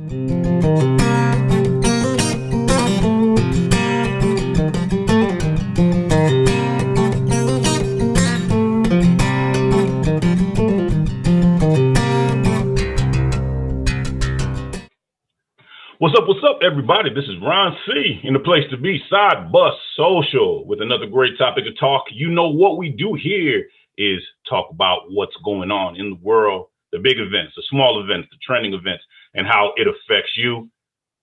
What's up, everybody? This is Ron C. in the place to be, Side Bus Social, with another great topic to talk. You know what we do here is talk about what's going on in the world, the big events, the small events, the trending events, and how it affects you.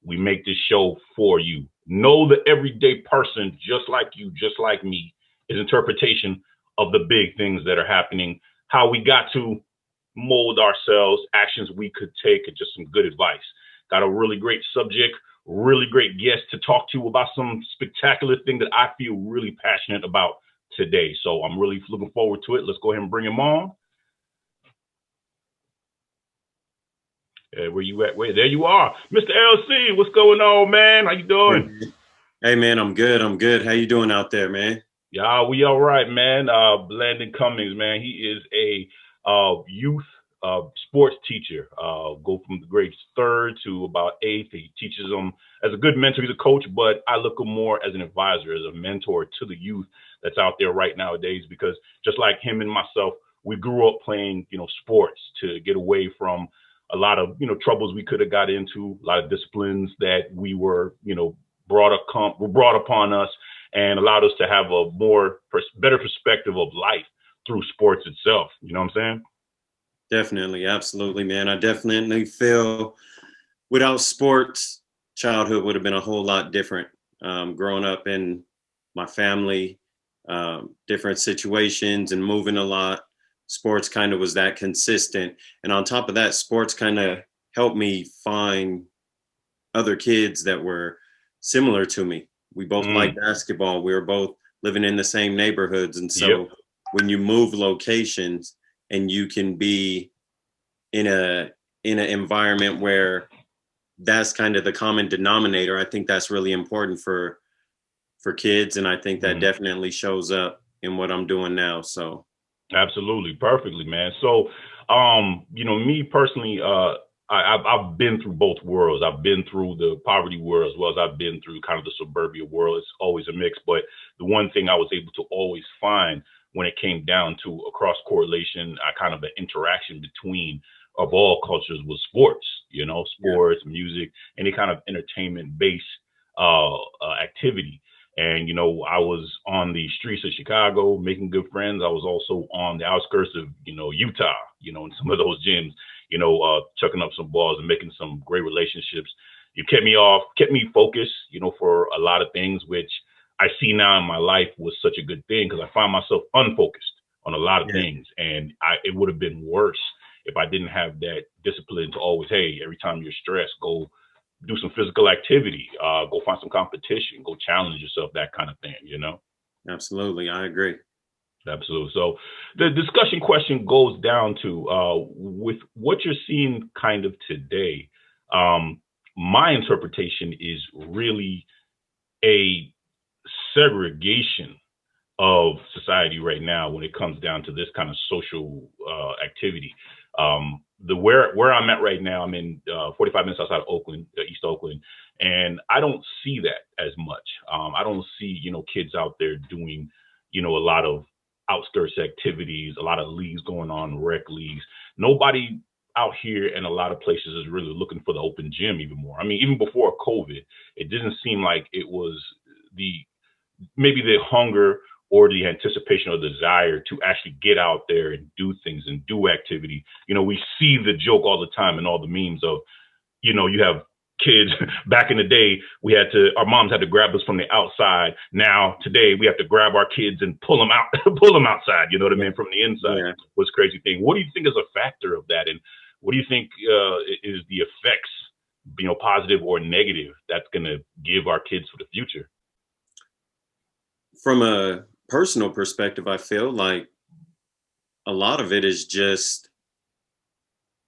We make this show for you. Know the everyday person, just like you, just like me, is interpretation of the big things that are happening, how we got to mold ourselves, actions we could take, and just some good advice. Got a really great subject, really great guest to talk to about some spectacular thing that I feel really passionate about today. So I'm really looking forward to it. Let's go ahead and bring him on. Where you at? Wait, there you are. Mr. LC, what's going on, man? How you doing? Hey, man, I'm good. How you doing out there, man? Yeah, we all right, man. Landen Cummings, man. He is a youth sports teacher. Go from the grades 3rd to about 8th. He teaches them as a good mentor. He's a coach, but I look him more as an advisor, as a mentor to the youth that's out there right nowadays, because just like him and myself, we grew up playing, sports to get away from a lot of, troubles we could have got into, a lot of disciplines that we were, brought upon us, and allowed us to have a better perspective of life through sports itself. You know what I'm saying? Definitely. Absolutely, man. I definitely feel without sports, childhood would have been a whole lot different. Growing up in my family, different situations and moving a lot, sports kind of was that consistent. And on top of that, sports kind of helped me find other kids that were similar to me. We both liked basketball. We were both living in the same neighborhoods. And so when you move locations, and you can be in an environment where that's kind of the common denominator, I think that's really important for kids. And I think that definitely shows up in what I'm doing now. So absolutely, perfectly, man. So me personally, I've been through both worlds. I've been through the poverty world as well as I've been through kind of the suburbia world. It's always a mix, but the one thing I was able to always find when it came down to a cross correlation, kind of an interaction between of all cultures was sports, sports, music, any kind of entertainment based activity. And, I was on the streets of Chicago making good friends. I was also on the outskirts of, Utah, in some of those gyms, chucking up some balls and making some great relationships. It kept me focused, for a lot of things, which I see now in my life was such a good thing, because I find myself unfocused on a lot of things. And it would have been worse if I didn't have that discipline to always, hey, every time you're stressed, go do some physical activity, go find some competition, go challenge yourself, that kind of thing, Absolutely. I agree. Absolutely. So the discussion question goes down to with what you're seeing kind of today. My interpretation is really a segregation of society right now when it comes down to this kind of social activity. Where I'm at right now, I'm in 45 minutes outside of Oakland, East Oakland, and I don't see that as much. I don't see, kids out there doing, a lot of outskirts activities, a lot of leagues going on, rec leagues. Nobody out here in a lot of places is really looking for the open gym even more. I mean, even before COVID, it didn't seem like it was maybe the hunger or the anticipation or desire to actually get out there and do things and do activity. We see the joke all the time and all the memes of, you have kids back in the day, our moms had to grab us from the outside. Now today we have to grab our kids and pull them out, pull them outside, you know what I mean? From the inside. Yeah. Was crazy thing. What do you think is a factor of that? And what do you think is the effects, positive or negative, that's going to give our kids for the future? From a personal perspective, I feel like a lot of it is just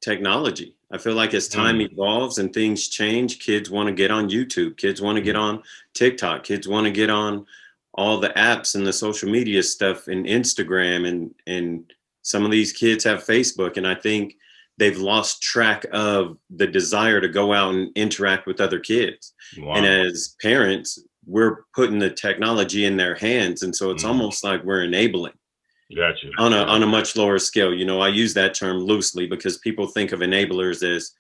technology. I feel like as time evolves and things change, kids want to get on YouTube, kids want to get on TikTok, kids want to get on all the apps and the social media stuff and Instagram, and some of these kids have Facebook. And I think they've lost track of the desire to go out and interact with other kids. Wow. And as parents, we're putting the technology in their hands. And so it's almost like we're enabling. Gotcha. On a much lower scale. You know, I use that term loosely because people think of enablers as,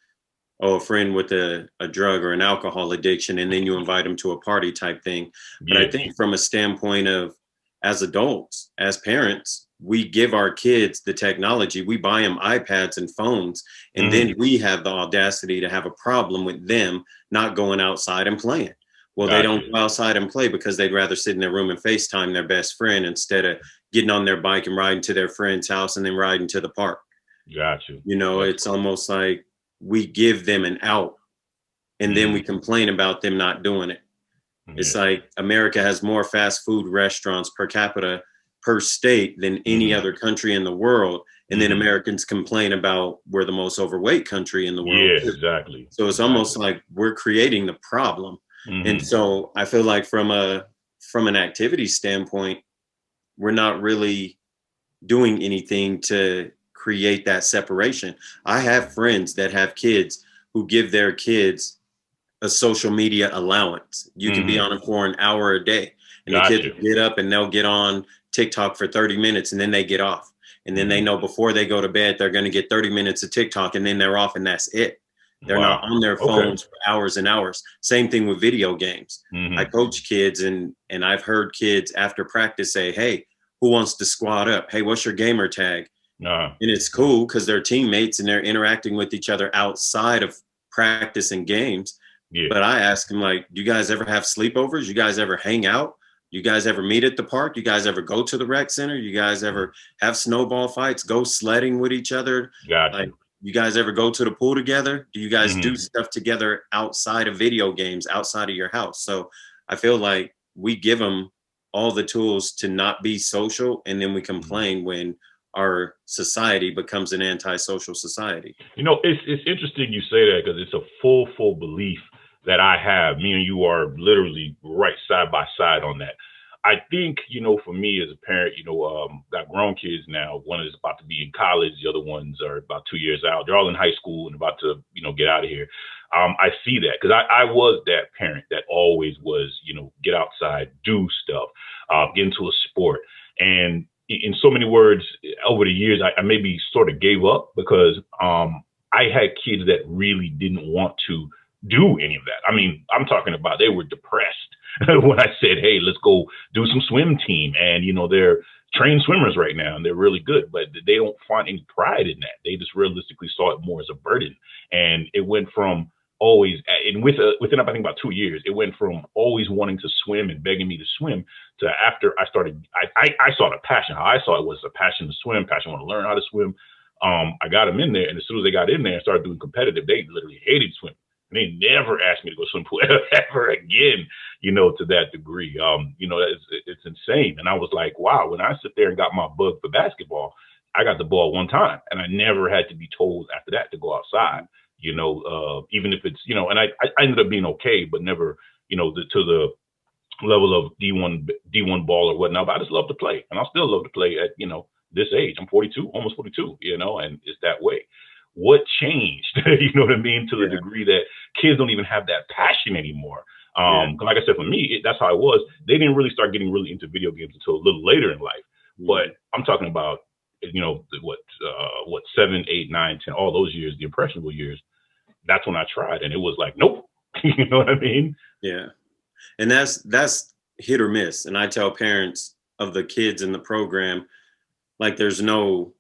oh, a friend with a drug or an alcohol addiction, and then you invite them to a party type thing. But I think from a standpoint of, as adults, as parents, we give our kids the technology, we buy them iPads and phones, and then we have the audacity to have a problem with them not going outside and playing. Well, they don't go outside and play because they'd rather sit in their room and FaceTime their best friend instead of getting on their bike and riding to their friend's house and then riding to the park. Gotcha. You know, it's almost like we give them an out and then we complain about them not doing it. It's like America has more fast food restaurants per capita per state than any other country in the world. And then Americans complain about we're the most overweight country in the world. Yeah, exactly. So it's almost like we're creating the problem. And so I feel like from an activity standpoint, we're not really doing anything to create that separation. I have friends that have kids who give their kids a social media allowance. You can be on it for an hour a day. And the kids get up and they'll get on TikTok for 30 minutes and then they get off. And then they know before they go to bed, they're going to get 30 minutes of TikTok and then they're off and that's it. They're not on their phones for hours and hours. Same thing with video games. I coach kids and I've heard kids after practice say, hey, who wants to squad up? Hey, what's your gamer tag? And it's cool because they're teammates and they're interacting with each other outside of practice and games. But I ask them, like, do you guys ever have sleepovers? You guys ever hang out? You guys ever meet at the park? You guys ever go to the rec center? You guys ever have snowball fights, go sledding with each other? Like, you guys ever go to the pool together? Do you guys do stuff together outside of video games, outside of your house? So I feel like we give them all the tools to not be social, and then we complain when our society becomes an antisocial society. You know, it's interesting you say that because it's a full belief that I have. Me and you are literally right side by side on that. I think, you know, for me as a parent, you know, got grown kids now. One is about to be in college. The other ones are about 2 years out. They're all in high school and about to, you know, get out of here. I see that because I was that parent that always was, you know, get outside, do stuff, get into a sport. And in so many words, over the years, I maybe sort of gave up because I had kids that really didn't want to do any of that. I mean, I'm talking about they were depressed when I said, hey, let's go do some swim team. And, you know, they're trained swimmers right now and they're really good, but they don't find any pride in that. They just realistically saw it more as a burden. And it went from always, and within I think about 2 years, it went from always wanting to swim and begging me to swim to after I started, I saw the passion. How I saw it was a passion to swim, passion want to learn how to swim. I got them in there, and as soon as they got in there and started doing competitive, they literally hated swimming. And they never asked me to go swim pool ever again, you know, to that degree. You know, it's insane. And I was like, wow, when I sit there and got my bug for basketball, I got the ball one time and I never had to be told after that to go outside, you know, even if it's, you know, and I ended up being okay, but never, you know, to the level of D1 ball or whatnot. But I just love to play, and I still love to play at, you know, this age. I'm 42, almost 42, you know, and it's that way. What changed, you know what I mean, to the degree that kids don't even have that passion anymore. Like I said, for me, that's how it was. They didn't really start getting really into video games until a little later in life. But I'm talking about, you know, what 7, 8, 9, 10, all those years, the impressionable years. That's when I tried, and it was like, nope. You know what I mean? Yeah. And that's hit or miss. And I tell parents of the kids in the program, like, there's no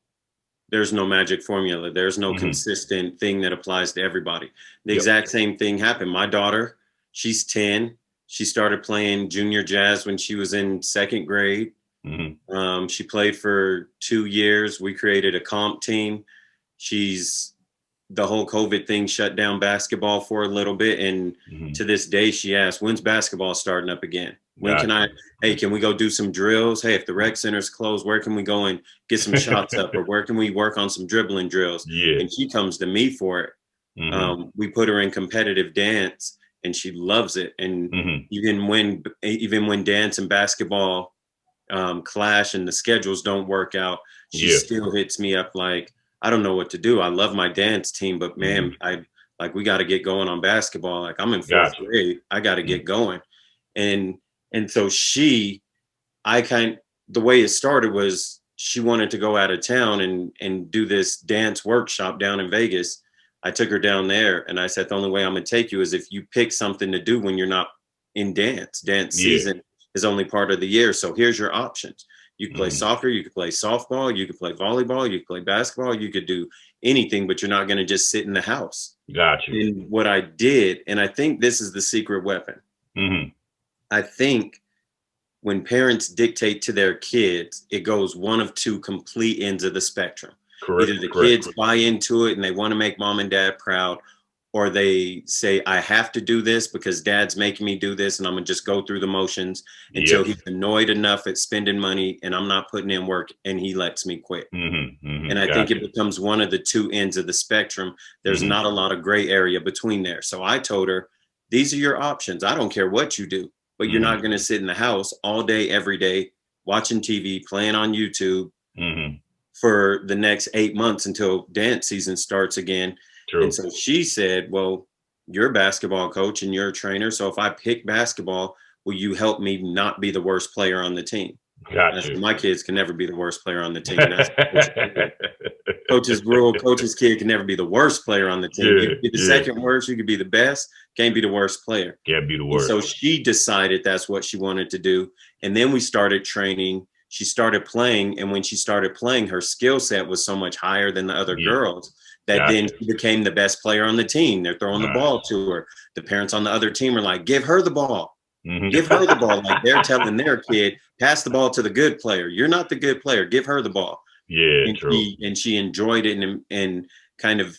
magic formula. There's no consistent thing that applies to everybody. The exact same thing happened. My daughter, she's 10. She started playing junior jazz when she was in second grade. She played for 2 years. We created a comp team. The whole COVID thing shut down basketball for a little bit. And to this day, she asks, when's basketball starting up again? When can we go do some drills? Hey, if the rec center's closed, where can we go and get some shots up? Or where can we work on some dribbling drills? And she comes to me for it. We put her in competitive dance and she loves it. And even when dance and basketball clash and the schedules don't work out, she still hits me up like, I don't know what to do. I love my dance team, but man, we got to get going on basketball. Like I'm in fourth Gotcha. grade. I got to get going. And so the way it started was she wanted to go out of town and do this dance workshop down in Vegas. I took her down there and I said, the only way I'm going to take you is if you pick something to do when you're not in dance. Dance season is only part of the year. So here's your options. You can play soccer, you could play softball, you could play volleyball, you could play basketball, you could do anything, but you're not going to just sit in the house. Gotcha. And what I did, and I think this is the secret weapon. I think when parents dictate to their kids, it goes one of two complete ends of the spectrum. Correct. Either the kids buy into it and they want to make mom and dad proud, or they say, I have to do this because dad's making me do this, and I'm going to just go through the motions until he's annoyed enough at spending money and I'm not putting in work and he lets me quit. And I think it becomes one of the two ends of the spectrum. There's not a lot of gray area between there. So I told her, these are your options. I don't care what you do, but you're not going to sit in the house all day, every day, watching TV, playing on YouTube for the next 8 months until dance season starts again. True. And so she said, well, you're a basketball coach and you're a trainer. So if I pick basketball, will you help me not be the worst player on the team? Gotcha. My kids can never be the worst player on the team. That's coach's rule. Coach's kid can never be the worst player on the team. You could be the second worst. You could be the best. Can't be the worst player. Can't be the worst. And so she decided that's what she wanted to do. And then we started training. She started playing. And when she started playing, her skill set was so much higher than the other girls that then she became the best player on the team. They're throwing the ball to her. The parents on the other team are like, give her the ball. Give her the ball. Like they're telling their kid, pass the ball to the good player. You're not the good player. Give her the ball. Yeah, and true. She enjoyed it and kind of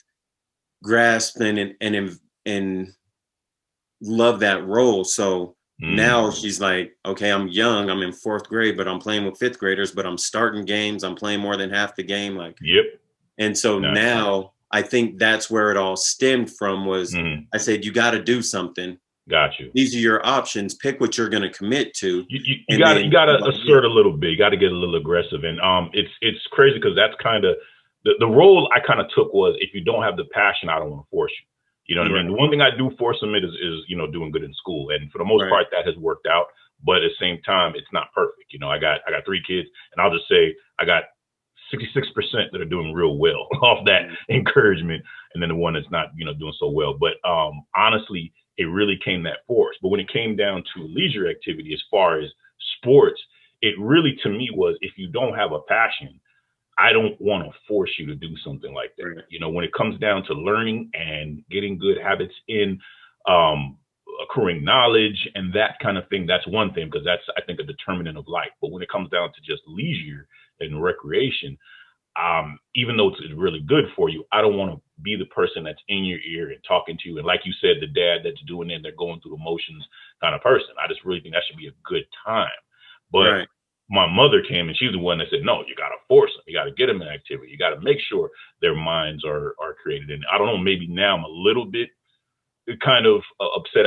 grasped and loved that role. So now she's like, okay, I'm young. I'm in fourth grade, but I'm playing with fifth graders, but I'm starting games. I'm playing more than half the game. Like, and so now I think that's where it all stemmed from was I said, you got to do something. Got you. These are your options. Pick what you're going to commit to. You got to assert a little bit. You got to get a little aggressive. And it's crazy because that's kind of the role I kind of took was if you don't have the passion, I don't want to force you. You know what I mean? The one thing I do force them is doing good in school, and for the most part that has worked out. But at the same time, it's not perfect. I got 3 kids, and I'll just say I got 66% that are doing real well off that encouragement, and then the one that's not doing so well. But honestly, it really came that force. But when it came down to leisure activity, as far as sports, it really to me was if you don't have a passion, I don't want to force you to do something like that. Right. When it comes down to learning and getting good habits in accruing knowledge and that kind of thing, that's one thing, because that's, I think, a determinant of life. But when it comes down to just leisure and recreation, even though it's really good for you, I don't want to be the person that's in your ear and talking to you. And like you said, the dad that's doing it, they're going through the motions kind of person. I just really think that should be a good time. But my mother came and she's the one that said, no, you got to force them. You got to get them in activity. You got to make sure their minds are created. And I don't know, maybe now I'm a little bit kind of upset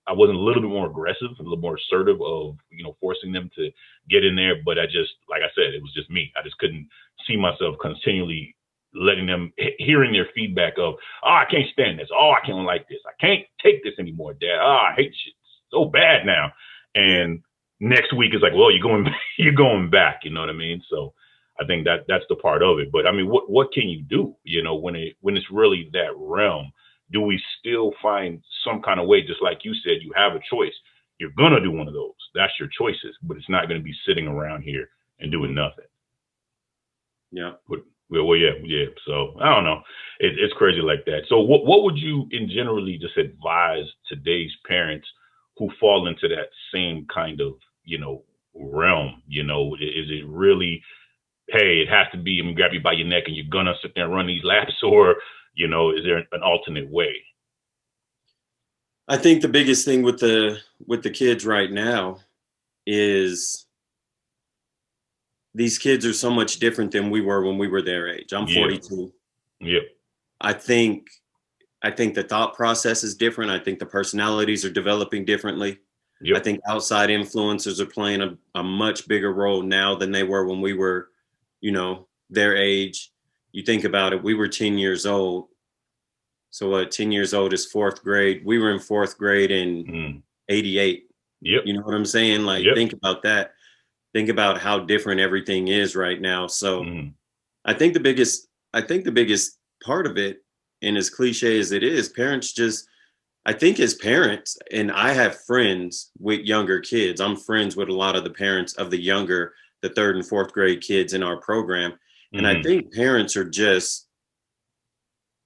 I wasn't a little bit more aggressive, a little more assertive of, forcing them to get in there. But I just, like I said, it was just me. I just couldn't see myself continually letting them, hearing their feedback of, oh, I can't stand this. Oh, I can't like this. I can't take this anymore, Dad. Oh, I hate shit so bad now. And next week is like, well, you're going back. You know what I mean? So I think that's the part of it. But I mean, what can you do? When it's really that realm, do we still find some kind of way? Just like you said, you have a choice. You're gonna do one of those. That's your choices. But it's not gonna be sitting around here and doing nothing. Yeah. Well, yeah. So I don't know. It's crazy like that. So what would you in generally just advise today's parents who fall into that same kind of realm? Is it really, hey, it has to be, I'm gonna grab you by your neck and you're gonna sit there and run these laps, or is there an alternate way? I think the biggest thing with the kids right now is these kids are so much different than we were when we were their age. I'm 42. Yep. I think the thought process is different. I think the personalities are developing differently. Yep. I think outside influencers are playing a much bigger role now than they were when we were, their age. you think about it, we were 10 years old. So what, 10 years old is fourth grade. We were in fourth grade in 88. Yep. You know what I'm saying? Like, Yep. think about that. Think about how different everything is right now. So I think the biggest part of it, and as cliche as it is, parents just, I think as parents, and I have friends with younger kids. I'm friends with a lot of the parents of the third and fourth grade kids in our program. And I think parents are just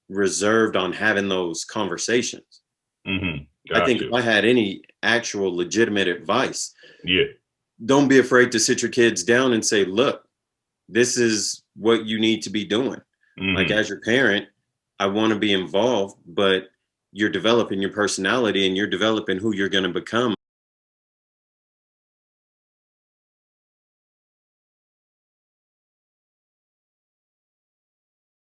reserved on having those conversations. I think if I had any actual legitimate advice, don't be afraid to sit your kids down and say, look, this is what you need to be doing. Like, as your parent, I want to be involved, but you're developing your personality and you're developing who you're going to become